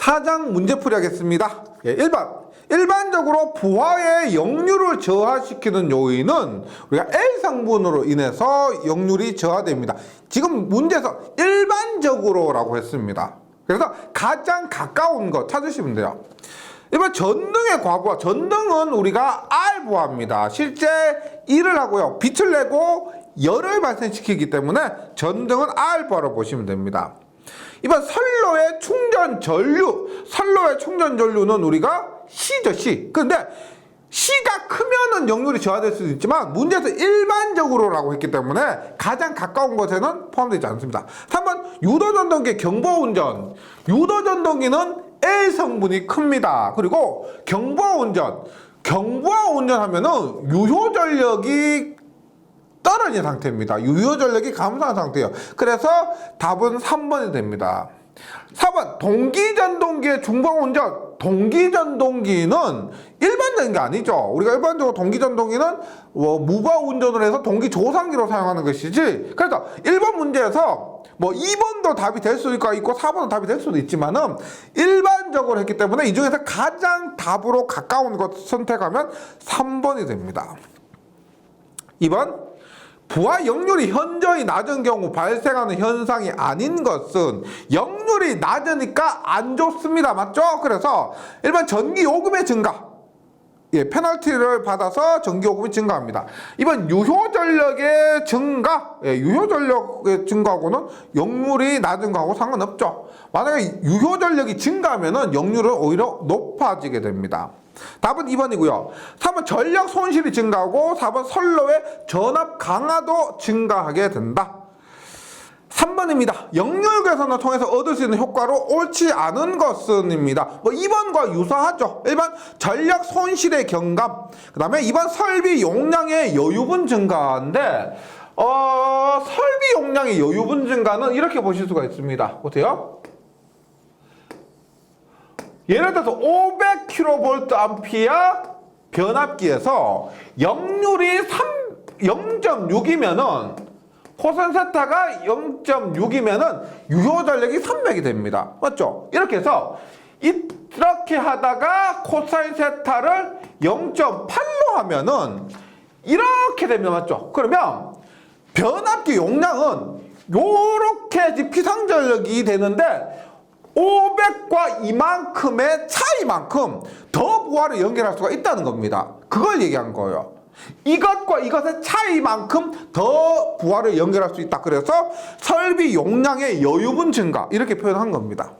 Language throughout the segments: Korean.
4장 문제풀이 하겠습니다. 1번. 일반적으로 부하의 역류를 저하시키는 요인은 우리가 L 성분으로 인해서 역률이 저하됩니다. 지금 문제에서 일반적으로라고 했습니다. 그래서 가장 가까운 거 찾으시면 돼요. 1번 전등의 과부하. 전등은 우리가 R 부하입니다. 실제 일을 하고요. 빛을 내고 열을 발생시키기 때문에 전등은 R 부하로 보시면 됩니다. 2번 선로의 충전 전류. 선로의 충전 전류는 우리가 C죠, C. 근데 C가 크면은 역률이 저하될 수도 있지만 문제에서 일반적으로라고 했기 때문에 가장 가까운 것에는 포함되지 않습니다. 3번 유도전동기 경보운전. 유도전동기는 L 성분이 큽니다. 그리고 경보운전. 경보운전 하면은 유효전력이 떨어진 상태입니다. 유효전력이 감소한 상태예요. 그래서 답은 3번이 됩니다. 4번 동기전동기의 중방운전. 동기전동기는 일반적인 게 아니죠. 우리가 일반적으로 동기전동기는 무바운전을 해서 동기조상기로 사용하는 것이지. 그래서 1번 문제에서 2번도 답이 될 수도 있고 4번도 답이 될 수도 있지만은 일반적으로 했기 때문에 이 중에서 가장 답으로 가까운 것 선택하면 3번이 됩니다. 2번 부하 역률이 현저히 낮은 경우 발생하는 현상이 아닌 것은 역률이 낮으니까 안 좋습니다. 맞죠? 그래서 일반 전기요금의 증가, 페널티를 받아서 전기요금이 증가합니다. 이번 유효전력의 증가, 유효전력의 증가하고는 역률이 낮은 거하고 상관없죠. 만약에 유효전력이 증가하면은 역률은 오히려 높아지게 됩니다. 답은 2번이고요. 3번 전력 손실이 증가하고 4번 선로의 전압 강화도 증가하게 된다. 3번입니다. 역률 개선을 통해서 얻을 수 있는 효과로 옳지 않은 것은입니다. 2번과 유사하죠. 1번 전력 손실의 경감. 그 다음에 2번 설비 용량의 여유분 증가인데 설비 용량의 여유분 증가는 이렇게 보실 수가 있습니다. 보세요. 예를 들어서 500kVA 변압기에서 역률이 0.6이면은 코사인 세타가 0.6이면은 유효전력이 300이 됩니다. 맞죠? 이렇게 해서 이렇게 하다가 코사인 세타를 0.8로 하면은 이렇게 됩니다. 맞죠? 그러면 변압기 용량은 요렇게 피상전력이 되는데 500과 이만큼의 차이만큼 더 부하를 연결할 수가 있다는 겁니다. 그걸 얘기한 거예요. 이것과 이것의 차이만큼 더 부하를 연결할 수 있다. 그래서 설비 용량의 여유분 증가 이렇게 표현한 겁니다.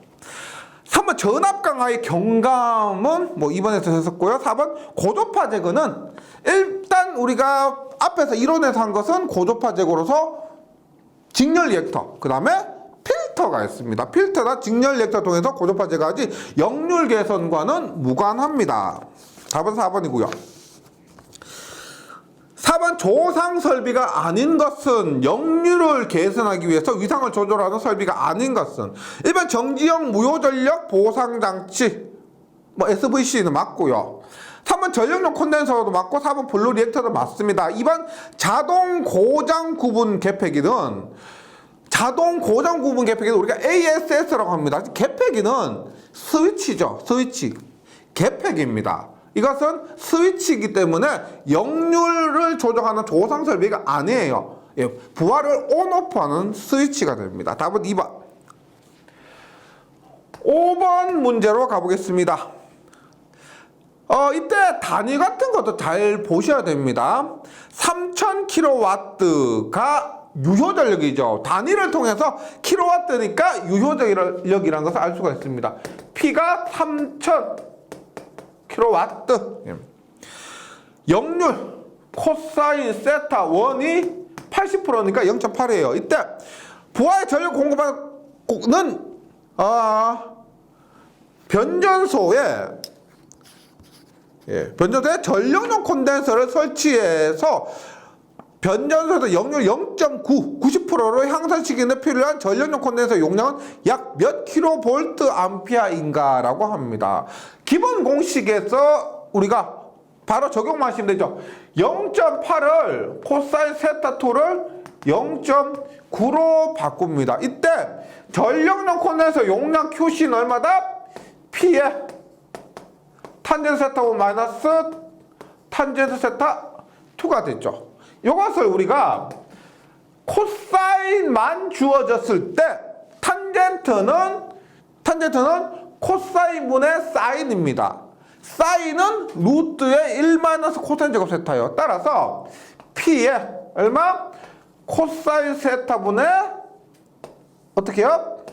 3번 전압 강화의 경감은 2번에서 했었고요. 4번 고조파 제거는 일단 우리가 앞에서 이론에서 한 것은 고조파 제거로서 직렬 리액터, 그 다음에 필터가 있습니다. 필터나 직렬 리액터 통해서 고조파 제거하지 역률 개선과는 무관합니다. 답은 4번이고요. 4번 조상 설비가 아닌 것은 역률을 개선하기 위해서 위상을 조절하는 설비가 아닌 것은 1번 정지형 무효전력 보상장치 SVC는 맞고요. 3번 전력용 콘덴서도 맞고 4번 블루 리액터도 맞습니다. 2번 자동 고장 구분 개폐기는 자동 고장 구분 개폐기는 우리가 ASS라고 합니다. 개폐기는 스위치죠. 스위치. 개폐기입니다. 이것은 스위치이기 때문에 역률을 조정하는 조상 설비가 아니에요. 부하를 온오프하는 스위치가 됩니다. 답은 2번. 5번 문제로 가보겠습니다. 이때 단위 같은 것도 잘 보셔야 됩니다. 3000kW가 유효전력이죠. 단위를 통해서 킬로와트니까 유효전력이라는 것을 알 수가 있습니다. P가 3000kW. 역률 코사인 세타 1이 80%니까 0.8이에요. 이때 부하의 전력 공급하는 변전소에 전력용 콘덴서를 설치해서 변전소에서 역률 0.9, 90%로 향상시키는 필요한 전력용 콘덴서 용량은 약 몇 킬로볼트 암페어인가라고 합니다. 기본 공식에서 우리가 바로 적용하시면 되죠. 0.8을 코사인 세타2를 0.9로 바꿉니다. 이때 전력용 콘덴서 용량 QC는 얼마다? P에 탄젠트 세타 1 마이너스 탄젠트 세타 2가 됐죠. 이것을 우리가 코사인만 주어졌을 때 탄젠트는 코사인분의 사인입니다. 사인은 루트의 1 마이너스 코사인 제곱 세타예요. 따라서 P에 얼마? 코사인 세타분의 어떻게 해요?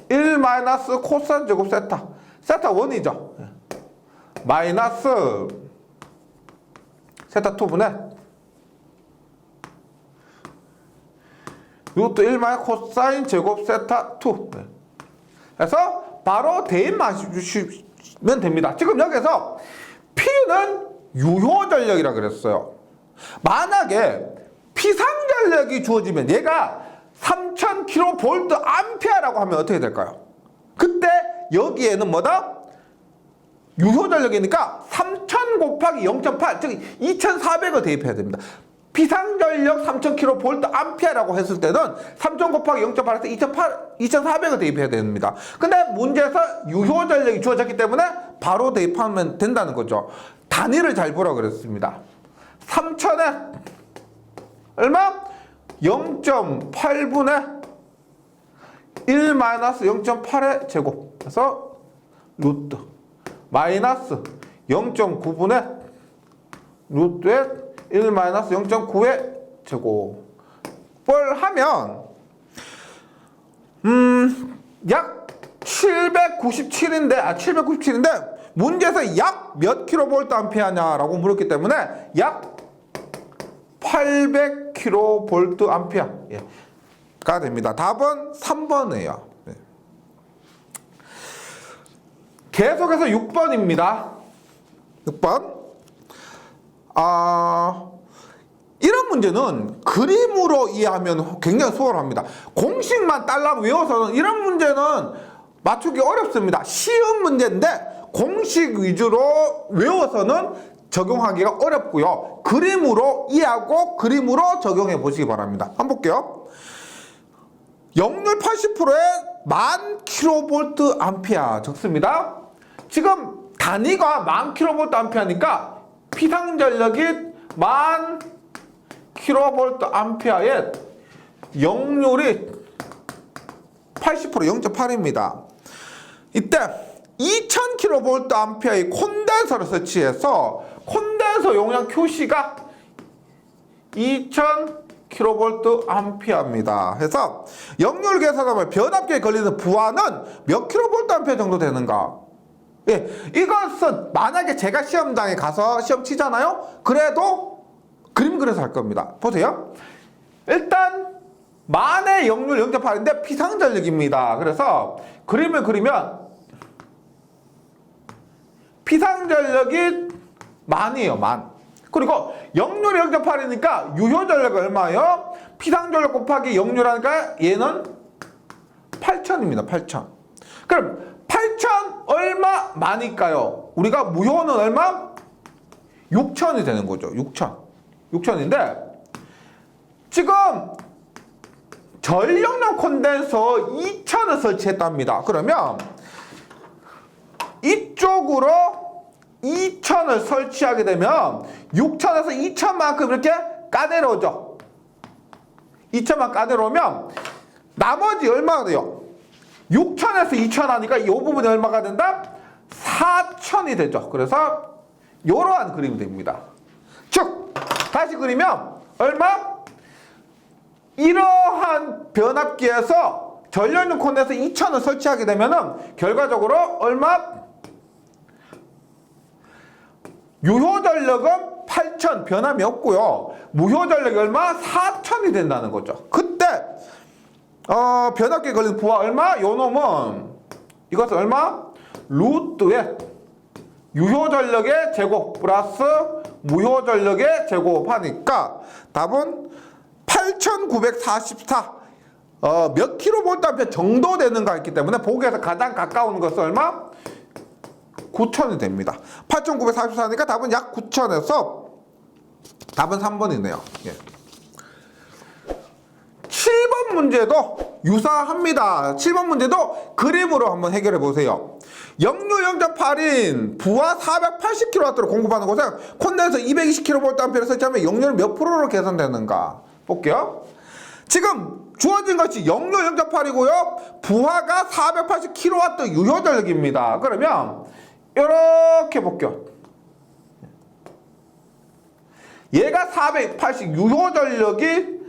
1 마이너스 코사인 제곱 세타. 세타 1이죠. 마이너스 세타 2분의 루트 1 마이너스 코사인 제곱 세타 2. 그래서 바로 대입 맞추시면 됩니다. 지금 여기서 P는 유효전력이라 그랬어요. 만약에 피상전력이 주어지면 얘가 3000kVA라고 하면 어떻게 될까요? 그때 여기에는 뭐다? 유효전력이니까 3000 곱하기 0.8, 즉 2400을 대입해야 됩니다. 피상전력 3000kVA라고 했을 때는 3000 곱하기 0.8에서 2400을 대입해야 됩니다. 근데 문제에서 유효전력이 주어졌기 때문에 바로 대입하면 된다는 거죠. 단위를 잘 보라고 그랬습니다. 3000에 얼마? 0.8분의 1 마이너스 0.8의 제곱. 그래서 루트 마이너스 0.9분의 루트의 1 마이너스 0.9의 제곱을 하면 약 797인데 문제에서 약 몇 킬로볼트 암페어냐라고 물었기 때문에 약 800kV 암페어가 됩니다. 답은 3번이에요. 계속해서 6번입니다. 6번. 이런 문제는 그림으로 이해하면 굉장히 수월합니다. 공식만 딸랑 외워서는 이런 문제는 맞추기 어렵습니다. 쉬운 문제인데 공식 위주로 외워서는 적용하기가 어렵고요. 그림으로 이해하고 그림으로 적용해 보시기 바랍니다. 한번 볼게요. 역률 80%에 1000kV 암페어 적습니다. 지금 단위가 1000kV 암페어니까 피상전력이 1000kV 암페어에 역률이 80% 0.8입니다. 이때 2000kV 암페어의 콘덴서를 설치해서 콘덴서 용량 QC가 2000kV 암페어입니다. 해서 역률 계산하면 변압기에 걸리는 부하는 몇 kV 암페어 정도 되는가? 예, 이것은 만약에 제가 시험장에 가서 시험 치잖아요. 그래도 그림 그려서 할 겁니다. 보세요. 일단 만의 역률 0.8인데 피상전력입니다. 그래서 그림을 그리면 피상전력이 만이에요. 만. 그리고 역률이 0.8이니까 유효전력이 얼마예요? 피상전력 곱하기 역률하니까 얘는 8000입니다. 8000. 그럼 8000 얼마 많을까요? 우리가 무효는 얼마? 6000이 되는 거죠. 6000. 6000인데 지금 전력용 콘덴서 2000을 설치했답니다. 그러면 이쪽으로 2000을 설치하게 되면 6000에서 2000만큼 이렇게 까내려오죠. 2000만 까내려오면 나머지 얼마가 돼요? 6000에서 2000 하니까 이 부분이 얼마가 된다? 4000이 되죠. 그래서 이러한 그림이 됩니다. 즉 다시 그리면 얼마? 이러한 변압기에서 전력용 콘덴서 2000을 설치하게 되면은 결과적으로 얼마? 유효전력은 8000 변함이 없고요. 무효전력이 얼마? 4000이 된다는 거죠. 그때 변압기에 걸린 부하 얼마? 요 놈은 이것은 얼마? 루트의 유효전력의 제곱 플러스 무효전력의 제곱하니까 답은 8944 몇 킬로볼트 정도 되는가 했기 때문에 보기에서 가장 가까운 것은 얼마? 9000이 됩니다. 8944니까 답은 약 9000에서 답은 3번이네요. 예. 7번 문제도 유사합니다. 7번 문제도 그림으로 한번 해결해 보세요. 역류 0.8인 부하 480kW를 공급하는 곳에 콘덴서 220kVA를 설치하면 역류는 몇 프로로 개선되는가 볼게요. 지금 주어진 것이 역류 0.8이고요. 부하가 480kW 유효 전력입니다. 그러면 이렇게 볼게요. 얘가 480 유효 전력이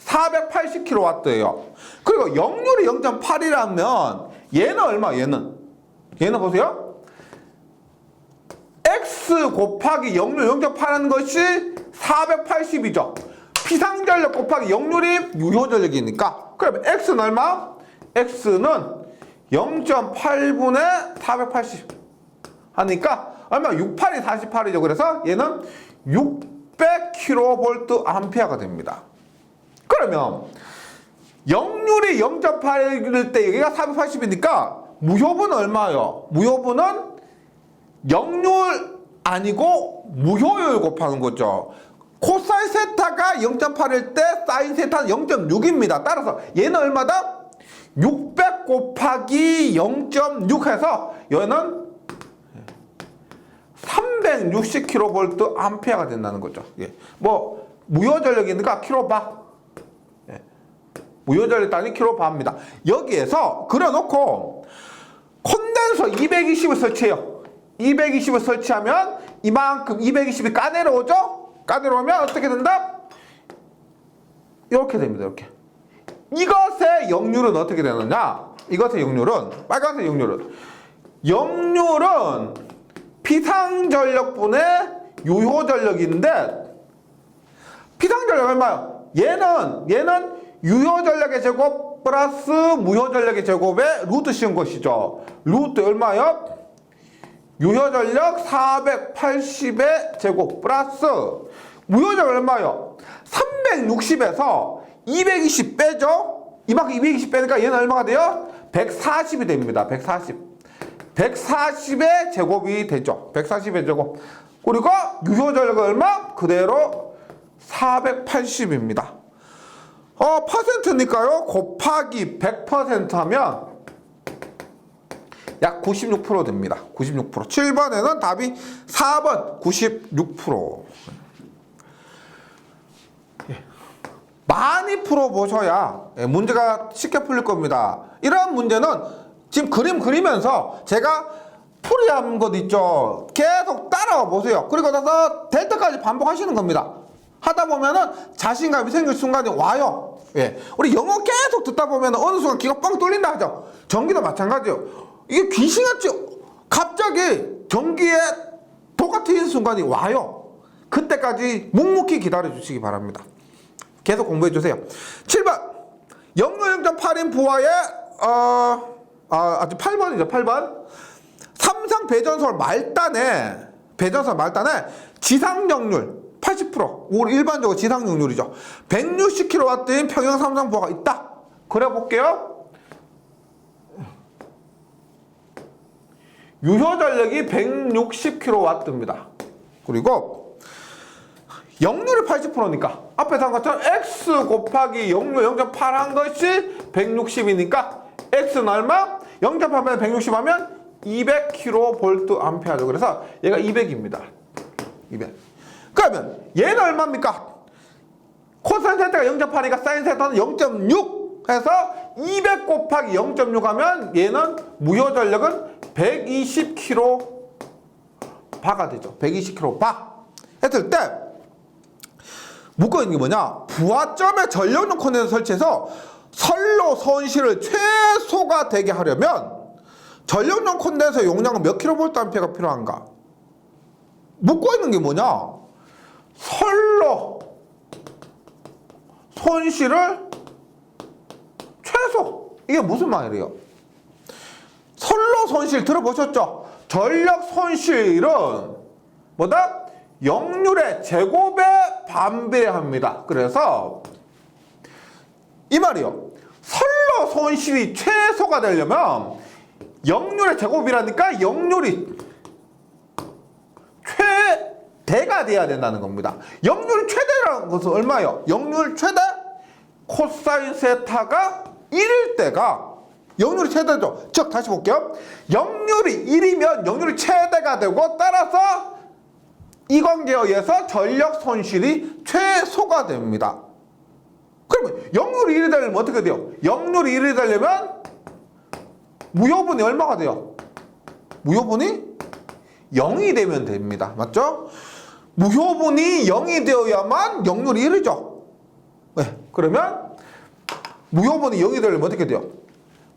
480kW예요. 그리고 역률이 0.8이라면 얘는 얼마? 얘는 보세요. X 곱하기 역률 0.8하는 것이 480이죠. 피상전력 곱하기 역률이 유효전력이니까 그러면 X는 얼마? X는 0.8분의 480 하니까 얼마? 68이 48이죠. 그래서 얘는 600kVA가 됩니다. 그러면 역률이 0.8일 때 여기가 480이니까 무효분은 얼마예요? 무효분은 역률 아니고 무효율 곱하는 거죠. 코사인 세타가 0.8일 때 사인 세타는 0.6입니다. 따라서 얘는 얼마다? 600 곱하기 0.6 해서 얘는 360kVA 된다는 거죠. 예. 뭐 무효전력이니까 킬로바. 예. 무효전력 단위 킬로바입니다. 여기에서 그려놓고 콘덴서 220을 설치해요. 220을 설치하면 이만큼 220이 까내려오죠? 까내려오면 어떻게 된다? 이렇게 됩니다. 이렇게. 이것의 역률은 어떻게 되느냐? 이것의 역률은 빨간색 역률은 피상전력분의 유효전력인데 피상전력 얼마요? 얘는 유효전력의 제곱 플러스 무효전력의 제곱에 루트 씌운 것이죠. 루트 얼마요? 유효전력 480의 제곱 플러스 무효전력 얼마요? 360에서 220 빼죠? 이만큼 220 빼니까 얘는 얼마가 돼요? 140이 됩니다. 140의 제곱이 되죠. 140의 제곱. 그리고 유효전력은 얼마? 그대로 480입니다. 퍼센트니까요. 곱하기 100% 하면 약 96% 됩니다. 96%. 7번에는 답이 4번 96%. 많이 풀어보셔야 문제가 쉽게 풀릴 겁니다. 이런 문제는 지금 그림 그리면서 제가 풀이한 것 있죠. 계속 따라와 보세요. 그리고 나서 될 때까지 반복하시는 겁니다. 하다 보면은 자신감이 생길 순간이 와요. 예. 우리 영어 계속 듣다 보면 어느 순간 귀가 뻥 뚫린다 하죠. 전기도 마찬가지요. 이게 귀신같이 갑자기 전기에 도가 트이는 순간이 와요. 그때까지 묵묵히 기다려 주시기 바랍니다. 계속 공부해 주세요. 7번 역류 0.8인 부하의 아직 8번이죠. 8번 삼성 배전설 말단에 지상 역률 80% 우리 일반적으로 지상 역률이죠. 160kW인 평형 삼성 부하가 있다. 그래 볼게요. 유효 전력이 160kW입니다. 그리고 역률이 80%니까 앞에서 한 것처럼 X 곱하기 역률 0.8 한 것이 160이니까 X는 얼마? 0.8분의 160 하면 200kVA죠. 그래서 얘가 200입니다. 200. 그러면 얘는 얼마입니까? 코사인 세타가 0.8이니까 사인 세타는 0.6 해서 200 곱하기 0.6 하면 얘는 무효 전력은 120kVA가 되죠. 120kVA 했을 때 묶어있는 게 뭐냐? 부하점에 전력용 콘덴서 설치해서 선로 손실을 최소가 되게 하려면 전력용 콘덴서 용량은 몇 kVA가 필요한가? 묶어있는 게 뭐냐? 선로 손실을 최소. 이게 무슨 말이에요? 선로 손실 들어보셨죠? 전력 손실은 뭐다? 역률의 제곱에 반비례합니다. 그래서 이 말이요. 선로 손실이 최소가 되려면 역률의 제곱이라니까 역률이 최대가 돼야 된다는 겁니다. 역률 최대라는 것은 얼마예요? 역률 최대 코사인 세타가 1일 때가 영률이 최대죠. 즉 다시 볼게요. 영률이 1이면 영률이 최대가 되고 따라서 이 관계에 의해서 전력 손실이 최소가 됩니다. 그러면 영률이 1이 되려면 어떻게 돼요? 영률이 1이 되려면 무효분이 얼마가 돼요? 무효분이 0이 되면 됩니다. 맞죠? 무효분이 0이 되어야만 영률이 1이죠. 네. 그러면 무효분이 0이 되려면 어떻게 돼요?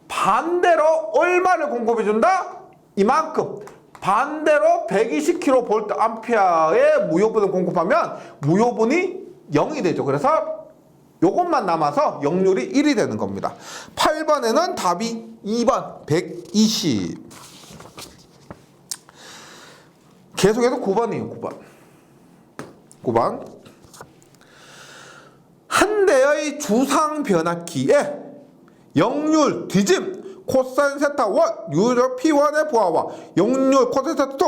반대로 얼마를 공급해준다? 이만큼. 반대로 120kVA의 무효분을 공급하면 무효분이 0이 되죠. 그래서 요것만 남아서 영률이 1이 되는 겁니다. 8번에는 답이 2번 120. 계속해서 9번이에요. 9번. 한 대의 주상 변압기에 영률 뒤짐 코사인 세타 1 유효절 P1의 부하와 영률 코사인 세타 2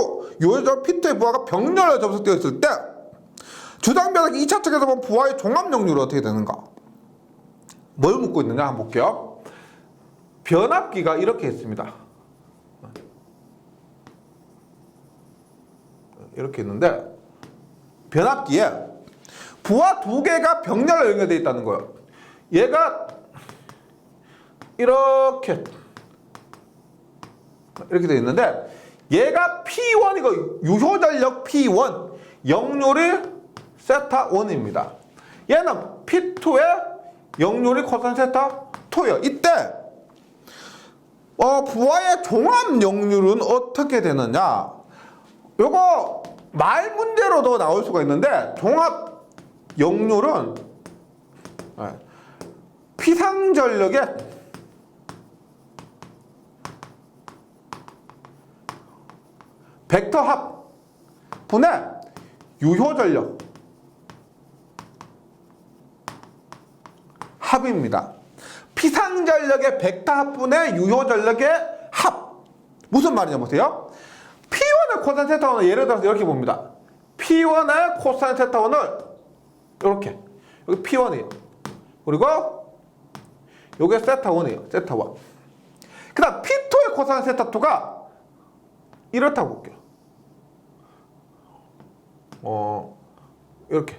유효절 P2의 부하가 병렬로 접속되어 있을 때 주상 변압기 2차 측에서 본 부하의 종합 영률은 어떻게 되는가? 뭘 묻고 있느냐 한번 볼게요. 변압기가 이렇게 있습니다. 이렇게 있는데 변압기에 부하 2개가 병렬로 연결되어 있다는 거예요. 얘가 이렇게 되어 있는데 얘가 P1이고 유효전력 P1 영률이 세타 1입니다. 얘는 P2의 영률이 코사인 세타 2예요. 이때 부하의 종합 영률은 어떻게 되느냐? 요거 말 문제로도 나올 수가 있는데 종합 영률은 피상전력의 벡터 합 분의 유효전력 합입니다. 피상전력의 벡터 합분의 유효전력의 합. 무슨 말이냐 보세요. P1의 코사인 세타 1을 예를 들어서 이렇게 봅니다. P1의 코사인 세타 1을 이렇게 여기 P1이에요. 그리고 요게 세타 1이에요. 세타 1. 그 다음 P2의 코사인 세타 2가 이렇다고 볼게요. 이렇게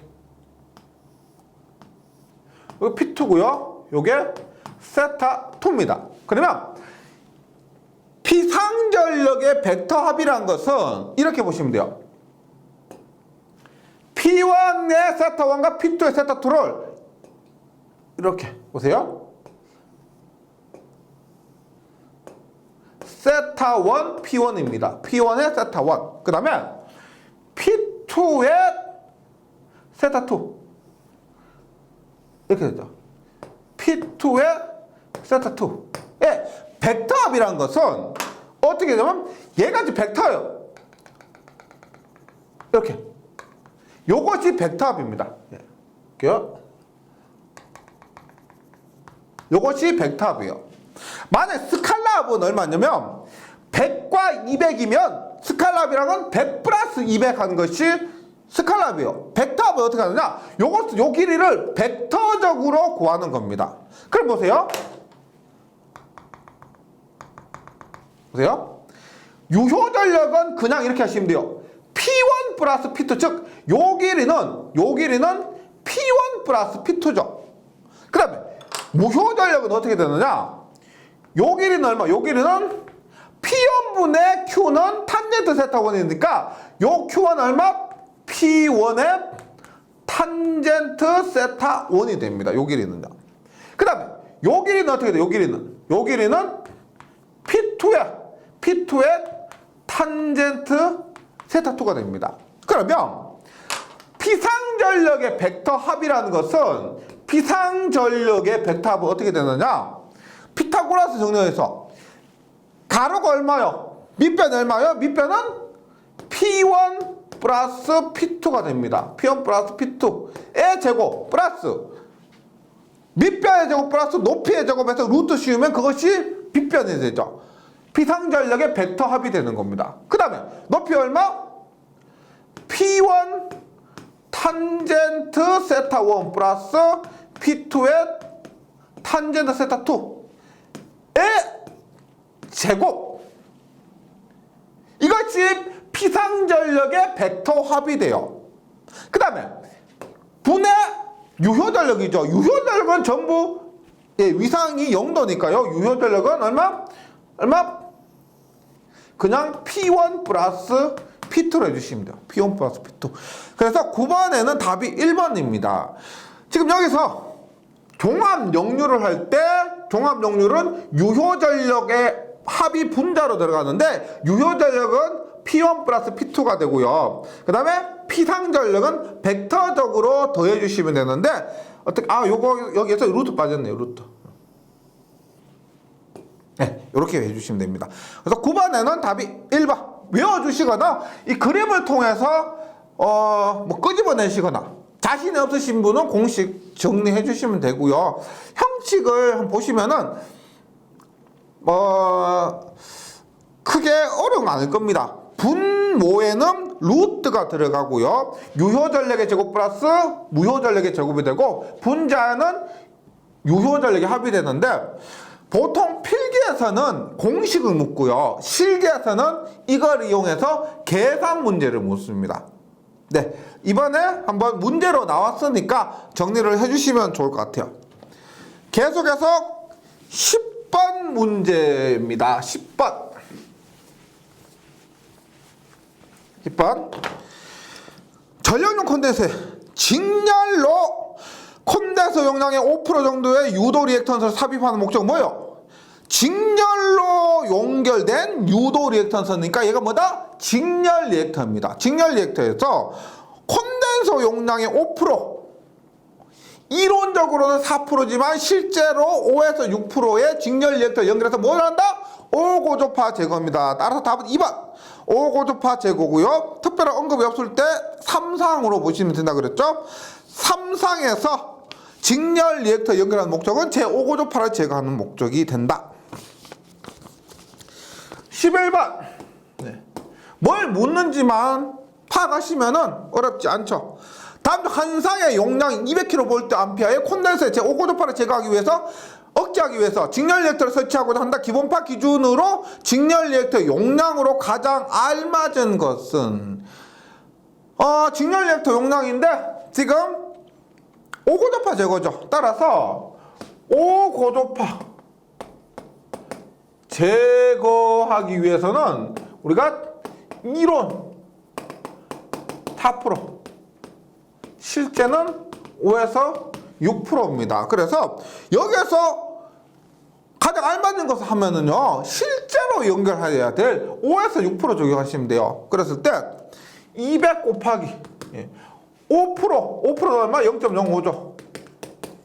여기 P2고요. 요게 세타 2입니다. 그러면 피상전력의 벡터 합이란 것은 이렇게 보시면 돼요. P1의 세타 1과 P2의 세타 2를 이렇게 보세요. 세타 1 P1입니다. P1의 세타 1. 그 다음에 P2의 세타 2. 이렇게 되죠. P2의 세타 2의 벡터 합이라는 것은 어떻게 되면 얘가 지금 벡터예요. 이렇게. 요것이 벡터 합입니다. 요것이 벡터 합이에요. 만약 스칼라 합은 얼마냐면 100과 200이면 스칼라 합이라는 건 100 플러스 200 하는 것이 스칼라 합이에요. 벡터 합은 어떻게 하느냐? 요 길이를 벡터적으로 구하는 겁니다. 그럼 보세요. 유효전력은 그냥 이렇게 하시면 돼요. P1 플러스 P2, 즉 요 길이는 P1 플러스 P2죠. 그 다음에 무효전력은 어떻게 되느냐? 요 길이는 얼마? 요 길이는 P1분의 Q는 탄젠트 세타 1이니까 요 Q는 얼마? P1의 탄젠트 세타 1이 됩니다. 요 길이는요. 그 다음에 요 길이는 어떻게 돼요? 요 길이는 P2의 탄젠트 세타 2가 됩니다. 그러면 피상전력의 벡터 합이라는 것은 피상전력의 벡터 합은 어떻게 되느냐? 피타고라스 정리에서 가로가 얼마요? 밑변이 얼마요? 밑변은 P1 플러스 P2가 됩니다. P1 플러스 P2의 제곱 플러스 밑변의 제곱 플러스 높이의 제곱에서 루트 씌우면 그것이 빗변이 되죠. 피상전력의 벡터 합이 되는 겁니다. 그 다음에 높이 얼마? P1 탄젠트 세타 1 플러스 P2의 탄젠트 세타 2의 제곱. 이것이 피상전력의 벡터 합이 돼요. 그 다음에 분의 유효전력이죠. 유효전력은 전부 위상이 0도니까요. 유효전력은 얼마? 그냥 P1 플러스 P2로 해주시면 돼요. P1 플러스 P2. 그래서 9번에는 답이 1번입니다. 지금 여기서 종합역류를 할 때 종합역류는 유효전력의 합이 분자로 들어가는데 유효전력은 P1 플러스 P2가 되고요. 그 다음에 피상전력은 벡터적으로 더해주시면 되는데 어떻게 요거 여기에서 루트 빠졌네요. 루트. 네, 이렇게 해주시면 됩니다. 그래서 9번에는 답이 1번 외워주시거나 이 그림을 통해서 뭐 끄집어내시거나 자신이 없으신 분은 공식 정리해 주시면 되고요. 형식을 한번 보시면은 크게 어려운 건 아닐 겁니다. 분모에는 루트가 들어가고요. 유효전력의 제곱 플러스 무효전력의 제곱이 되고 분자는 유효전력의 합이 되는데 보통 필기에서는 공식을 묻고요. 실기에서는 이걸 이용해서 계산 문제를 묻습니다. 네, 이번에 한번 문제로 나왔으니까 정리를 해주시면 좋을 것 같아요. 계속해서 10번 문제입니다. 10번. 전력용 콘덴서에 직렬로 콘덴서 용량의 5% 정도의 유도 리액턴스를 삽입하는 목적은 뭐예요? 직렬로 연결된 유도 리액턴스니까 얘가 뭐다? 직렬 리액터입니다. 직렬 리액터에서 콘덴서 용량의 5%, 이론적으로는 4%지만 실제로 5에서 6%의 직렬 리액터 연결해서 뭘 한다? 5고조파 제거입니다. 따라서 답은 2번 5고조파 제거고요. 특별한 언급이 없을 때 3상으로 보시면 된다 그랬죠. 3상에서 직렬 리액터 연결하는 목적은 제5고조파를 제거하는 목적이 된다. 11번. 네. 뭘 묻는지만 파악하시면은 어렵지 않죠. 다음 중 한 상의 용량 200kVA의 콘덴서의 제5고조파를 제거하기 위해서 억제하기 위해서 직렬 리액터를 설치하고자 한다. 기본파 기준으로 직렬 리액터 용량으로 가장 알맞은 것은 직렬 리액터 용량인데 지금 5고조파 제거죠. 따라서 5고조파 제거하기 위해서는 우리가 이론 4%, 실제는 5에서 6%입니다. 그래서 여기에서 가장 알맞는 것을 하면은요, 실제로 연결해야 될 5에서 6% 적용하시면 돼요. 그랬을 때 200 곱하기 5%는 얼마? 0.05죠.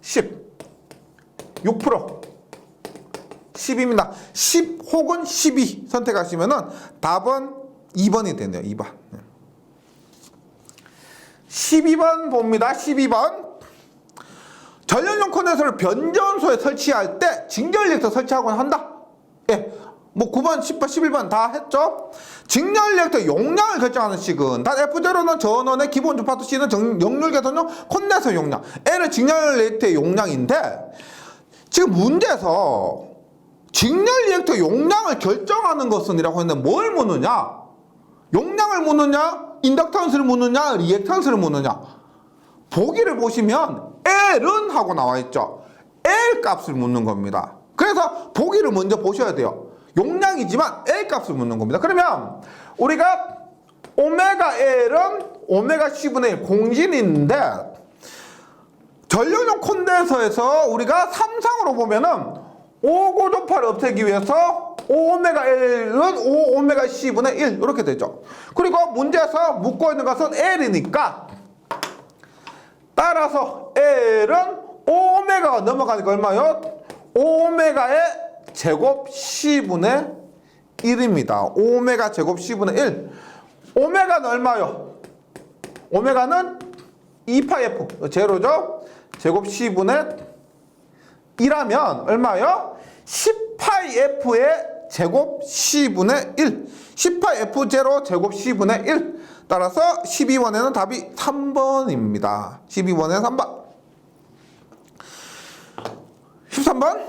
10. 6%. 10입니다. 10 혹은 12 선택하시면은 답은 2번이 되네요. 2번. 12번 봅니다. 12번. 전력용 콘덴서를 변전소에 설치할 때 직렬 리액터 설치하곤 한다. 예. 뭐 9번, 10번, 11번 다 했죠. 직렬 리액터 용량을 결정하는 식은 단 F0는 전원의 기본 주파수, C는 역률 개선용 콘덴서 용량, L은 직렬 리액터의 용량인데 지금 문제에서 직렬 리액터 용량을 결정하는 것은 이라고 했는데 뭘 묻느냐? 용량을 묻느냐? 인덕턴스를 묻느냐? 리액턴스를 묻느냐? 보기를 보시면 L은 하고 나와 있죠. L 값을 묻는 겁니다. 그래서 보기를 먼저 보셔야 돼요. 용량이지만 L 값을 묻는 겁니다. 그러면 우리가 오메가 L은 오메가 C분의 1 공진인데 전력용 콘덴서에서 우리가 3상으로 보면은 5고조파를 없애기 위해서 5오메가 L은 5오메가 C분의 1 이렇게 되죠. 그리고 문제에서 묻고 있는 것은 L이니까 따라서 L은 5오메가가 넘어가니까 얼마요? 5오메가의 제곱 C분의 1입니다. 5오메가 제곱 C분의 1. 오메가는 얼마요? 오메가는 2파이 F 제로죠? 제곱 C분의 1하면 얼마요? 10파이 F의 제곱 C분의 1. 10파이 F0 제곱 C분의 1. 따라서 12번에는 답이 3번입니다. 12번에는 3번. 13번.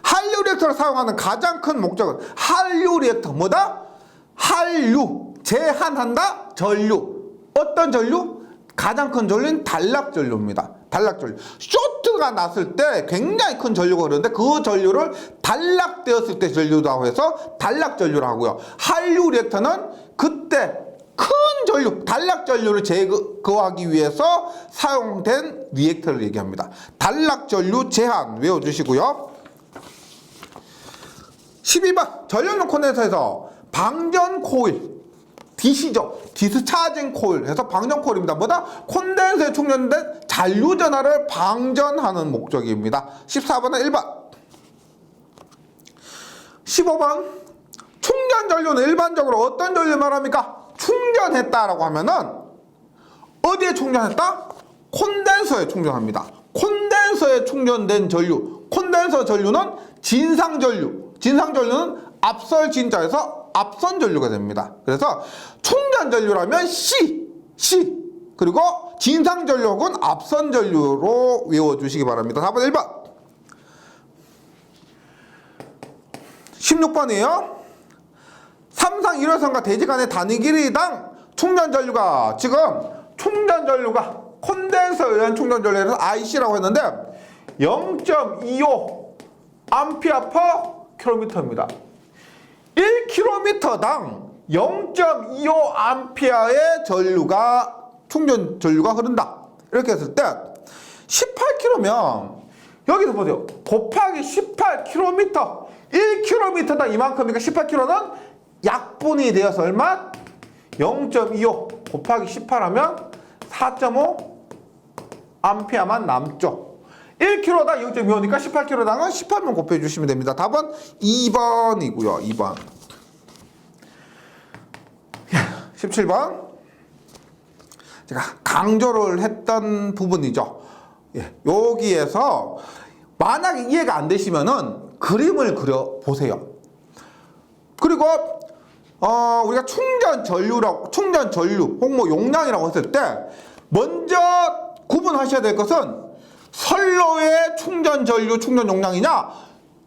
한류 리액터를 사용하는 가장 큰 목적은 한류 리액터 뭐다? 한류 제한한다 전류. 어떤 전류? 가장 큰 전류는 단락전류입니다. 단락전류. 쇼트가 났을 때 굉장히 큰 전류가 흐르는데 그 전류를 단락되었을 때 전류라고 해서 단락전류라고 하고요. 한류 리액터는 그때 큰 전류, 단락전류를 제거하기 위해서 사용된 리액터를 얘기합니다. 단락전류 제한 외워주시고요. 12번 전력용 콘덴서에서 방전 코일 DC죠. 디스차징 코일 해서 방전 코일입니다. 뭐다? 콘덴서에 충전된 잔류 전하를 방전하는 목적입니다. 14번은 1번. 15번 충전 전류는 일반적으로 어떤 전류 말합니까? 충전했다라고 하면은 어디에 충전했다? 콘덴서에 충전합니다. 콘덴서에 충전된 전류. 콘덴서 전류는 진상 전류. 진상 전류는 앞설 진자에서 앞선 전류가 됩니다. 그래서 충전 전류라면 C 그리고 진상 전류 혹은 앞선 전류로 외워주시기 바랍니다. 4번 1번 16번이에요. 삼상 1호선과 대지 간의 단위 길이당 충전 전류가 지금 충전 전류가 콘덴서에 의한 충전 전류에서 IC라고 했는데 0.25 암페어 퍼 킬로미터입니다. 1km당 0.25 암페어의 충전 전류가 흐른다. 이렇게 했을 때 18km면 여기서 보세요. 곱하기 18km 1km당 이만큼이니까 18km는 약분이 되어서 얼마? 0.25 곱하기 18하면 4.5 암페어만 남죠. 1kg당 0.25니까 18kg당은 18만 곱해주시면 됩니다. 답은 2번이고요. 2번. 17번. 제가 강조를 했던 부분이죠. 여기에서 만약에 이해가 안 되시면은 그림을 그려보세요. 그리고 우리가 충전 전류 혹은 뭐 용량이라고 했을 때 먼저 구분하셔야 될 것은 선로의 충전 전류 충전 용량이냐,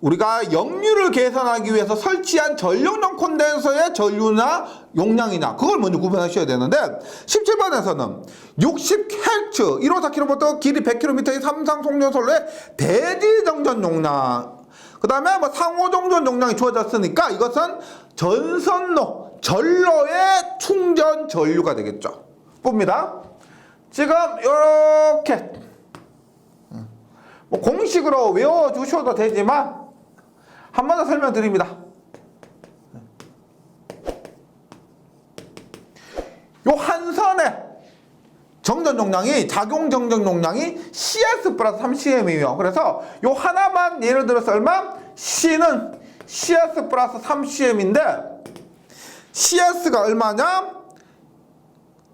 우리가 역류를 계산하기 위해서 설치한 전력용 콘덴서의 전류나 용량이냐, 그걸 먼저 구분하셔야 되는데 17번에서는 60Hz 154kV 길이 100km의 삼상 송전 선로의 대지 정전 용량, 그 다음에 뭐 상호 정전 용량이 주어졌으니까 이것은 전로의 충전 전류가 되겠죠. 봅니다. 지금 이렇게 뭐 공식으로 외워주셔도 되지만 한 번 더 설명드립니다. 요 한 선의 정전 용량이 작용 정전 용량이 CS 플러스 3CM이에요. 그래서 요 하나만 예를 들어서 얼마? C는 CS 플러스 3CM인데 CS가 얼마냐?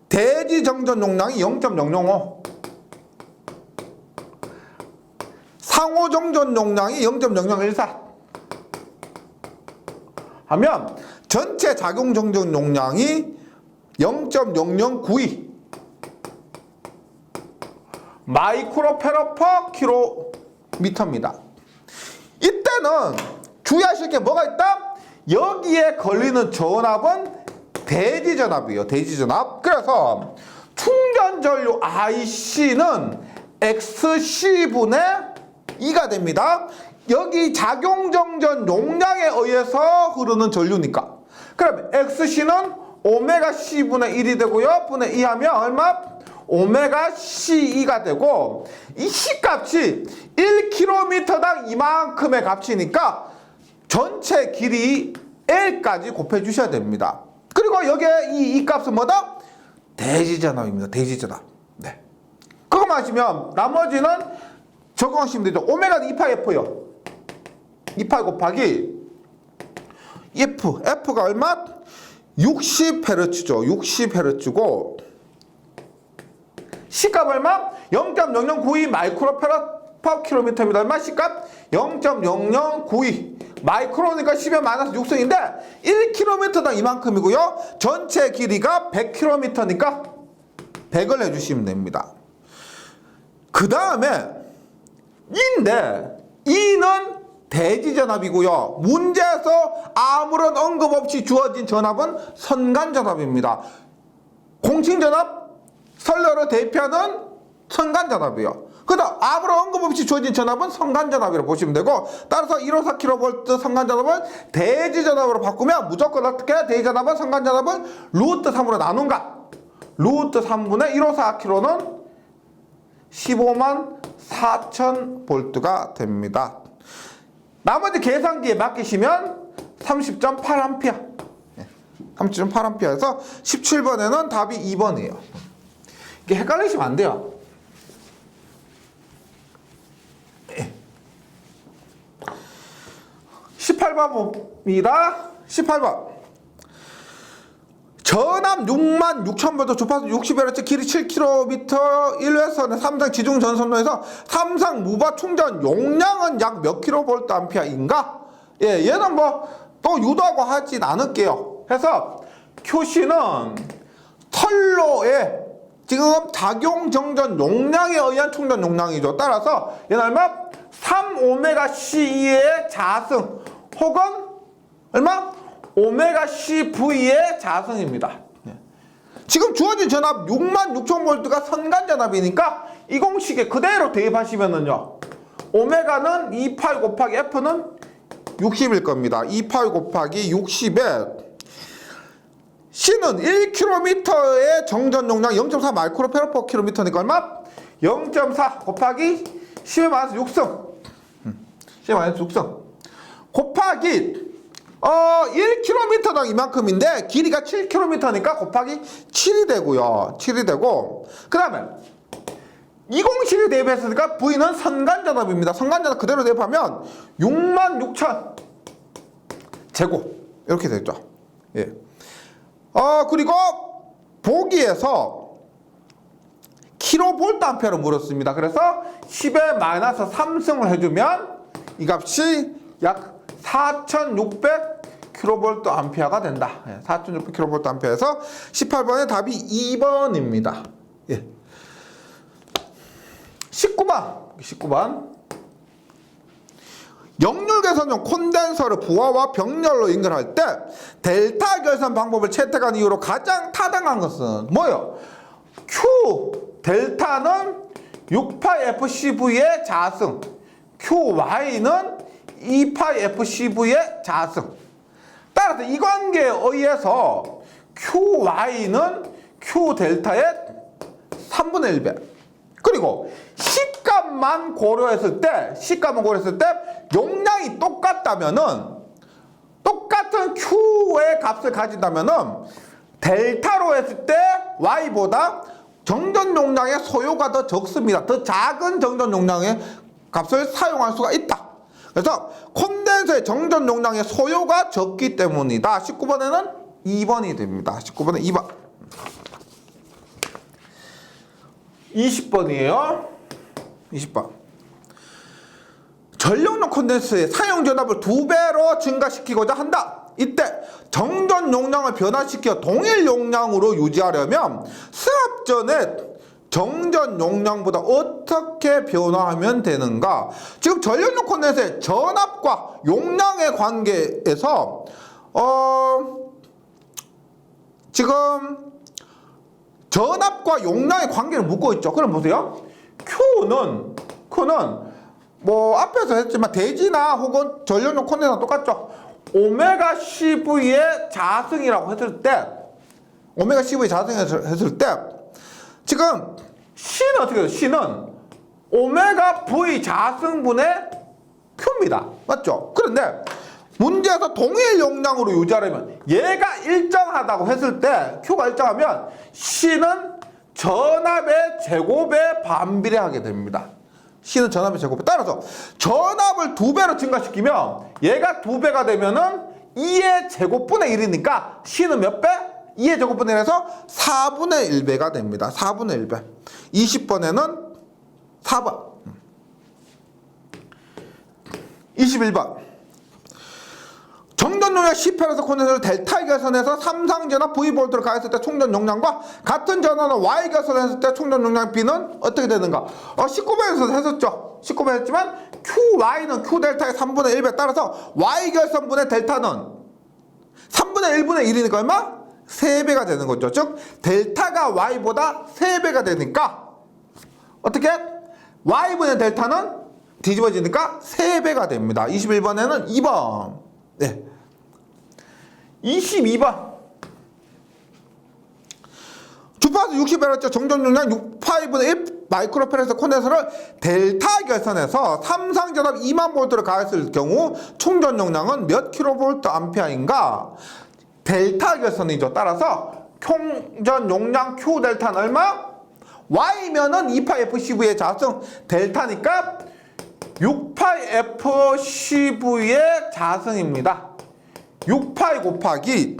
대지 정전 용량이 0.005, 상호 정전 용량이 0.0014 하면 전체 작용 정전 용량이 0.0092 마이크로페라 퍼 킬로미터입니다. 이때는 주의하실 게 뭐가 있다? 여기에 걸리는 전압은 대지전압이에요. 대지전압. 그래서 충전전류 IC는 XC분의 2가 됩니다. 여기 작용정전 용량에 의해서 흐르는 전류니까. 그럼 XC는 오메가 C분의 1이 되고요. 분의 2 하면 얼마? 오메가 C2가 되고, 이 C값이 1km당 이만큼의 값이니까 전체 길이 L까지 곱해주셔야 됩니다. 그리고 여기에 이 값은 뭐다? 대지전압입니다. 대지전압. 네. 그거만 하시면 나머지는 적용하시면 되죠. 오메가는 2파이 F요. 2파이 곱하기 F가 얼마? 60Hz죠. 60Hz고 C값 얼마? 0.0092 마이크로페라 퍼 킬로미터입니다. 얼마? C값? 0.0092 마이크로니까 10에 마이너스 6승인데 1km당 이만큼이고요. 전체 길이가 100km니까 100을 해주시면 됩니다. 그 다음에 E인데 E는 대지전압이고요. 문제에서 아무런 언급 없이 주어진 전압은 선간전압입니다. 공칭전압 선로를 대표하는 선간전압이요. 그다음 아무런 언급 없이 주어진 전압은 선간전압이라고 보시면 되고, 따라서 154kV 선간전압을 대지전압으로 바꾸면 무조건 어떻게 대지전압은 선간전압을 루트 3으로 나눈다. 루트 3분의 154kV는 15만 4천 볼트가 됩니다. 나머지 계산기에 맡기시면 30.8A 30.8A에서 17번에는 답이 2번이에요. 이게 헷갈리시면 안 돼요. 18번 봅니다. 18번. 전압 66,000V 주파수 60Hz 길이 7km 1회선의 삼성 지중 전선로에서 삼성 무바 충전 용량은 약 몇 kVA인가? 예, 얘는 뭐 또 유도하고 하진 않을게요. 해서 QC는 선로의 지금 작용 정전 용량에 의한 충전 용량이죠. 따라서 얘는 얼마? 3ωC의 자승 혹은 얼마? ωCV의 자승입니다. 지금 주어진 전압 66,000V가 선간전압이니까 이 공식에 그대로 대입하시면은요, 오메가는 2파이 곱하기 F는 60일 겁니다. 2파이 곱하기 60에 C는 1km의 정전 용량 0.4 마이크로페라포킬로미터니까 얼마? 0.4 곱하기 10의 마이너스 6승 10의 마이너스 6승 곱하기 1km당 이만큼인데 길이가 7km니까 곱하기 7이 되고요. 7이 되고, 그 다음에 이 공식을 대입했으니까 V는 선간전압입니다. 선간전압 그대로 대입하면 66,000 제곱 이렇게 되죠. 예. 그리고 보기에서 킬로볼트암페어를 물었습니다. 그래서 10의 마이너스 3승을 해주면 이 값이 약 4,600kVA가 된다. 4,600kVA에서 18번의 답이 2번입니다. 예. 19번. 역률 개선용 콘덴서를 부하와 병렬로 연결할 때 델타 결선 방법을 채택한 이유로 가장 타당한 것은 뭐예요? Q 델타는 6파이FCV의 자승, QY는 2파이FCV의 자승. 따라서 이 관계에 의해서 QY는 Q델타의 3분의 1배. 그리고 C값만 고려했을 때 용량이 똑같다면은, 똑같은 Q의 값을 가진다면은 델타로 했을 때 Y보다 정전 용량의 소요가 더 적습니다. 더 작은 정전 용량의 값을 사용할 수가 있다. 그래서 콘덴서의 정전 용량의 소요가 적기 때문이다. 19번에는 2번이 됩니다. 19번에 2번. 20번이에요. 20번. 전력용 콘덴서의 사용 전압을 2배로 증가시키고자 한다. 이때 정전 용량을 변화시켜 동일 용량으로 유지하려면 수압 전에 정전 용량보다 어떻게 변화하면 되는가? 지금 전력용 콘덴서의 전압과 용량의 관계에서 지금 전압과 용량의 관계를 묻고 있죠. 그럼 보세요. Q는 뭐 앞에서 했지만 대지나 혹은 전력용 콘덴서랑 똑같죠. ωCV의 자승이라고 했을 때, ωCV의 자승했을 때 지금 C는 어떻게 돼요? C는 ωV 자승분의 Q입니다. 맞죠? 그런데 문제에서 동일 용량으로 유지하려면 얘가 일정하다고 했을 때, Q가 일정하면 C는 전압의 제곱에 반비례하게 됩니다. C는 전압의 제곱에 따라서 전압을 2배로 증가시키면 얘가 2배가 되면은 2의 제곱분의 1이니까 C는 몇 배? 2의 제곱분의 1에서 4분의 1배가 됩니다. 4분의 1배. 20번에는 4번. 21번. 정전 용량 10Hz 콘덴서를 델타 개선해서 삼상전압 V볼트를 가했을 때 충전 용량과 같은 전원을 Y 개선했을 때 충전 용량 B는 어떻게 되는가? 19배에서 했었죠. 19배 했지만 QY는 Q델타의 3분의 1배 따라서 Y 결선분의 델타는 3분의 1분의 1이니까 얼마? 3배가 되는 거죠. 즉 델타가 Y보다 3배가 되니까 어떻게? Y분의 델타는 뒤집어지니까 3배가 됩니다. 21번에는 2번. 네. 22번. 주파수 60Hz 정전 용량 6파이분의 1 마이크로페레스 콘덴서를 델타 결선해서 삼상전압 2만 볼트를 가했을 경우 충전 용량은 몇 킬로볼트 암페어인가? 델타 결선이죠. 따라서 충전 용량 Q 델타는 얼마? Y면은 2파 FCV의 자승 델타니까 6파 FCV의 자승입니다. 6파이 곱하기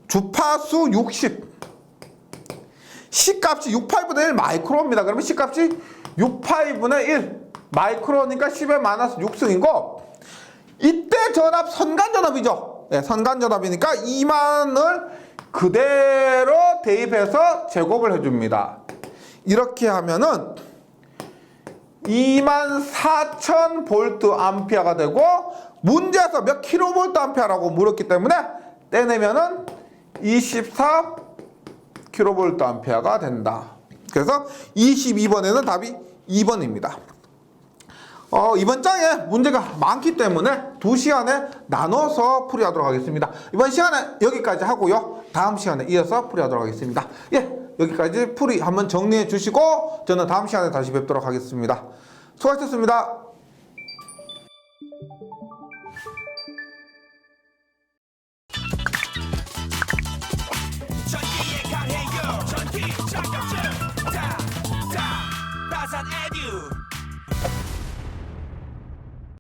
주파수 60 C값이 6파이분의 1 마이크로입니다. 그러면 C값이 6파이분의 1 마이크로니까 10에 마이너스 6승이고 이때 전압 선간전압이죠. 네, 선간전압이니까 2만을 그대로 대입해서 제곱을 해줍니다. 이렇게 하면은 24,000V 암페어가 되고 문제에서 몇 킬로볼트 암페어라고 물었기 때문에 떼내면은 24 킬로볼트 암페어가 된다. 그래서 22번에는 답이 2번입니다. 이번 장에 문제가 많기 때문에 2시간에 나눠서 풀이하도록 하겠습니다. 이번 시간에 여기까지 하고요. 다음 시간에 이어서 풀이하도록 하겠습니다. 예, 여기까지 풀이 한번 정리해 주시고 저는 다음 시간에 다시 뵙도록 하겠습니다. 수고하셨습니다. 전기 자격증 다 나산 에듀